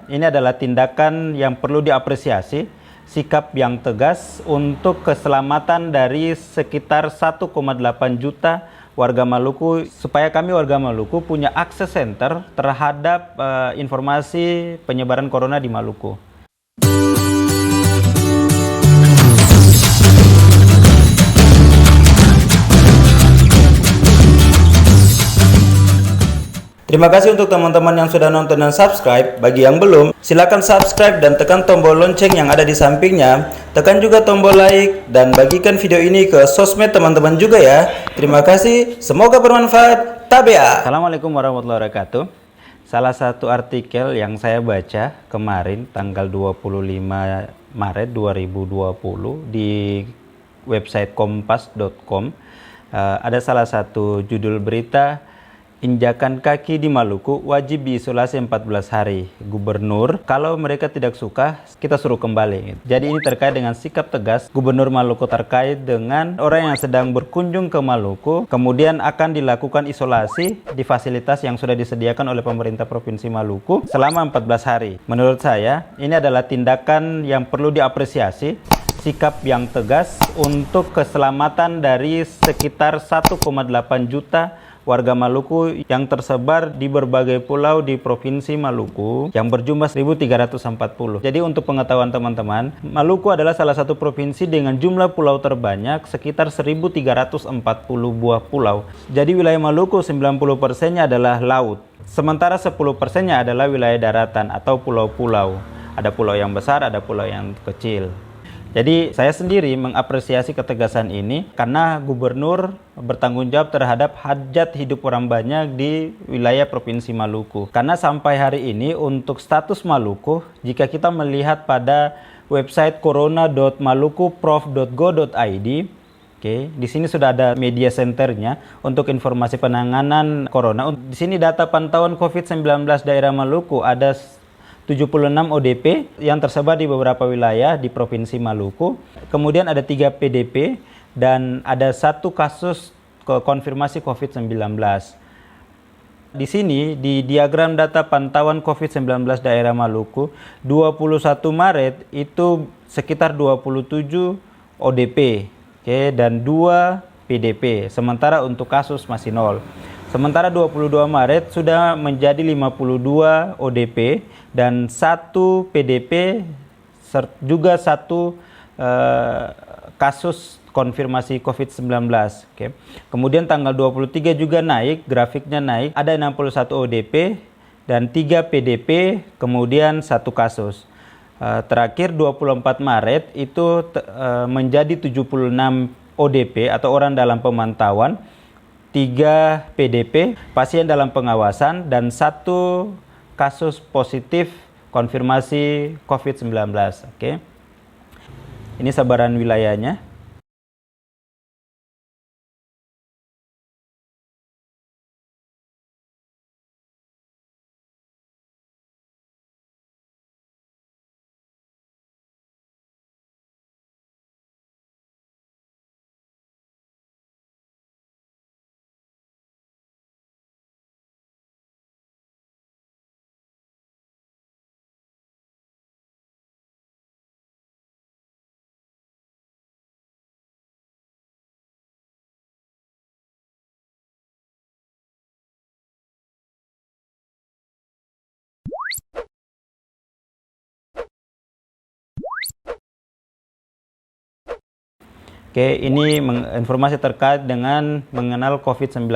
ini adalah tindakan yang perlu diapresiasi, sikap yang tegas untuk keselamatan dari sekitar 1,8 juta warga Maluku, supaya kami warga Maluku punya akses center terhadap informasi penyebaran corona di Maluku. Terima kasih untuk teman-teman yang sudah nonton dan subscribe. Bagi yang belum, silakan subscribe dan tekan tombol lonceng yang ada di sampingnya. Tekan juga tombol like dan bagikan video ini ke sosmed teman-teman juga ya. Terima kasih, semoga bermanfaat. Tabea. Assalamualaikum warahmatullahi wabarakatuh. Salah satu artikel yang saya baca kemarin tanggal 25 Maret 2020 di website kompas.com, ada salah satu judul berita, injakan kaki di Maluku wajib diisolasi 14 hari. Gubernur, kalau mereka tidak suka, kita suruh kembali. Jadi ini terkait dengan sikap tegas Gubernur Maluku terkait dengan orang yang sedang berkunjung ke Maluku, kemudian akan dilakukan isolasi di fasilitas yang sudah disediakan oleh pemerintah Provinsi Maluku selama 14 hari. Menurut saya, ini adalah tindakan yang perlu diapresiasi, sikap yang tegas untuk keselamatan dari sekitar 1,8 juta warga Maluku yang tersebar di berbagai pulau di Provinsi Maluku yang berjumlah 1.340. Jadi untuk pengetahuan teman-teman, Maluku adalah salah satu provinsi dengan jumlah pulau terbanyak, sekitar 1.340 buah pulau. Jadi wilayah Maluku 90%-nya adalah laut, sementara 10%-nya adalah wilayah daratan atau pulau-pulau. Ada pulau yang besar, ada pulau yang kecil. Jadi saya sendiri mengapresiasi ketegasan ini karena gubernur bertanggung jawab terhadap hajat hidup orang banyak di wilayah Provinsi Maluku. Karena sampai hari ini untuk status Maluku, jika kita melihat pada website corona.malukuprof.go.id, di sini sudah ada media centernya untuk informasi penanganan corona. Di sini data pantauan COVID-19 daerah Maluku ada 76 ODP yang tersebar di beberapa wilayah di Provinsi Maluku. Kemudian ada 3 PDP dan ada 1 kasus konfirmasi COVID-19. Di sini di diagram data pantauan COVID-19 daerah Maluku, 21 Maret itu sekitar 27 ODP, dan 2 PDP. Sementara untuk kasus masih 0. Sementara 22 Maret sudah menjadi 52 ODP dan 1 PDP juga 1 kasus konfirmasi COVID-19. Kemudian tanggal 23 juga naik, grafiknya naik, ada 61 ODP dan 3 PDP, kemudian 1 kasus. Terakhir 24 Maret itu menjadi 76 ODP atau orang dalam pemantauan, 3 PDP, pasien dalam pengawasan, dan 1 kasus positif konfirmasi COVID-19. Ini sebaran wilayahnya. Ini informasi terkait dengan mengenal COVID-19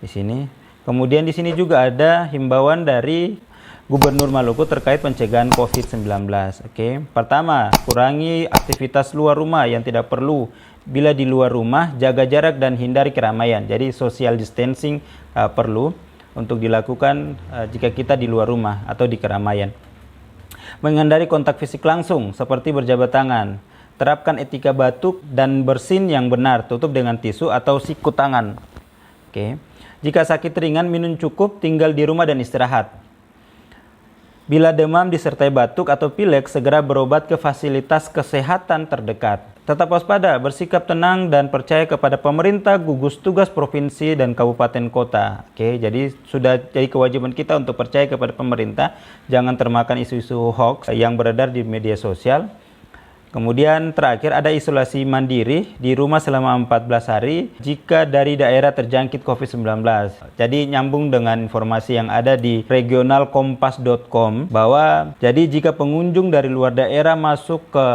di sini. Kemudian di sini juga ada himbauan dari Gubernur Maluku terkait pencegahan COVID-19. Pertama, kurangi aktivitas luar rumah yang tidak perlu. Bila di luar rumah, jaga jarak dan hindari keramaian. Jadi social distancing perlu untuk dilakukan jika kita di luar rumah atau di keramaian. Menghindari kontak fisik langsung seperti berjabat tangan. Terapkan etika batuk dan bersin yang benar, tutup dengan tisu atau siku tangan. Jika sakit ringan, minum cukup, tinggal di rumah dan istirahat. Bila demam disertai batuk atau pilek, segera berobat ke fasilitas kesehatan terdekat. Tetap waspada, bersikap tenang, dan percaya kepada pemerintah, gugus tugas provinsi dan kabupaten kota. Oke, jadi sudah jadi kewajiban kita untuk percaya kepada pemerintah. Jangan termakan isu-isu hoax yang beredar di media sosial. Kemudian terakhir ada isolasi mandiri di rumah selama 14 hari jika dari daerah terjangkit COVID-19. Jadi nyambung dengan informasi yang ada di regionalkompas.com bahwa jadi jika pengunjung dari luar daerah masuk ke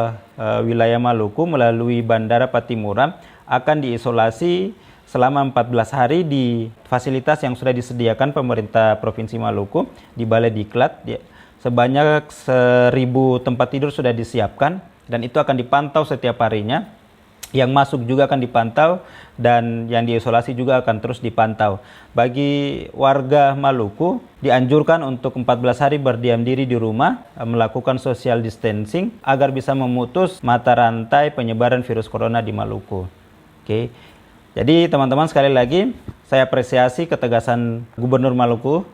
wilayah Maluku melalui Bandara Patimura akan diisolasi selama 14 hari di fasilitas yang sudah disediakan pemerintah Provinsi Maluku di Balai Diklat. Sebanyak 1.000 tempat tidur sudah disiapkan. Dan itu akan dipantau setiap harinya. Yang masuk juga akan dipantau dan yang diisolasi juga akan terus dipantau. Bagi warga Maluku dianjurkan untuk 14 hari berdiam diri di rumah, melakukan social distancing agar bisa memutus mata rantai penyebaran virus corona di Maluku. Oke. Jadi teman-teman, sekali lagi saya apresiasi ketegasan Gubernur Maluku.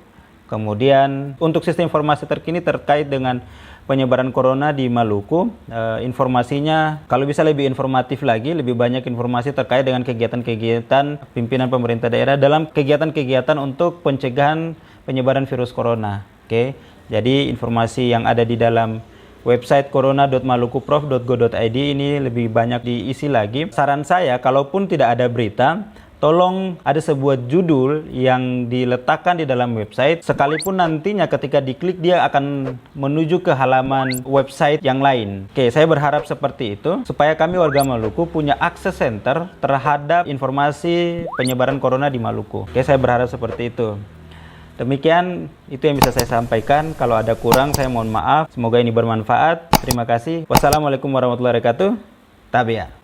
Kemudian untuk sistem informasi terkini terkait dengan penyebaran corona di Maluku, informasinya kalau bisa lebih informatif lagi, lebih banyak informasi terkait dengan kegiatan-kegiatan pimpinan pemerintah daerah dalam kegiatan-kegiatan untuk pencegahan penyebaran virus corona. Oke, jadi informasi yang ada di dalam website corona.malukuprof.go.id ini lebih banyak diisi lagi. Saran saya, kalaupun tidak ada berita, tolong ada sebuah judul yang diletakkan di dalam website, sekalipun nantinya ketika diklik dia akan menuju ke halaman website yang lain. Oke, saya berharap seperti itu, supaya kami warga Maluku punya akses center terhadap informasi penyebaran corona di Maluku. Oke, saya berharap seperti itu. Demikian, itu yang bisa saya sampaikan. Kalau ada kurang, saya mohon maaf. Semoga ini bermanfaat. Terima kasih. Wassalamualaikum warahmatullahi wabarakatuh. Tabia.